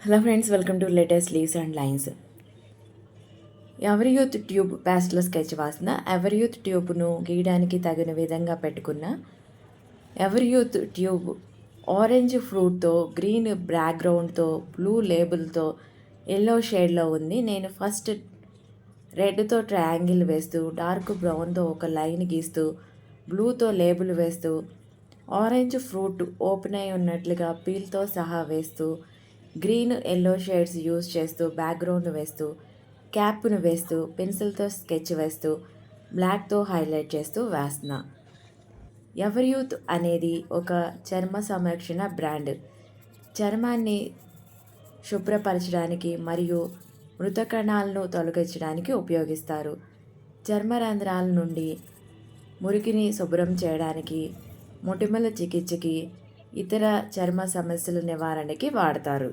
Hello friends, welcome to latest leaves and lines. ఎవరి youth tube pastel sketch వాసిన ఎవరి youth ట్యూబ్ను గీయడానికి తగిన విధంగా పెట్టుకున్న ఎవరి యూత్ ట్యూబ్ ఆరెంజ్ ఫ్రూట్తో, గ్రీన్ బ్యాక్గ్రౌండ్తో, బ్లూ లేబుల్తో, ఎల్లో షేడ్లో ఉంది. నేను ఫస్ట్ రెడ్తో ట్రయాంగిల్ వేస్తూ, డార్క్ బ్రౌన్తో ఒక లైన్ గీస్తూ, బ్లూతో లేబుల్ వేస్తూ, ఆరెంజ్ ఫ్రూట్ ఓపెన్ అయి ఉన్నట్లుగా పీల్తో సహా వేస్తూ, గ్రీన్ ఎల్లో షేడ్స్ యూజ్ చేస్తూ బ్యాక్గ్రౌండ్ వేస్తూ, క్యాప్ను వేస్తూ, పెన్సిల్తో స్కెచ్ వేస్తూ, బ్లాక్తో హైలైట్ చేస్తూ వేస్తున్నా. ఎవర్ యూత్ అనేది ఒక చర్మ సంరక్షణ బ్రాండ్. చర్మాన్ని శుభ్రపరచడానికి మరియు మృత కణాలను తొలగించడానికి ఉపయోగిస్తారు. చర్మ రంధ్రాల నుండి మురికిని శుభ్రం చేయడానికి, మొటిమల చికిత్సకి, ఇతర చర్మ సమస్యల నివారణకి వాడతారు.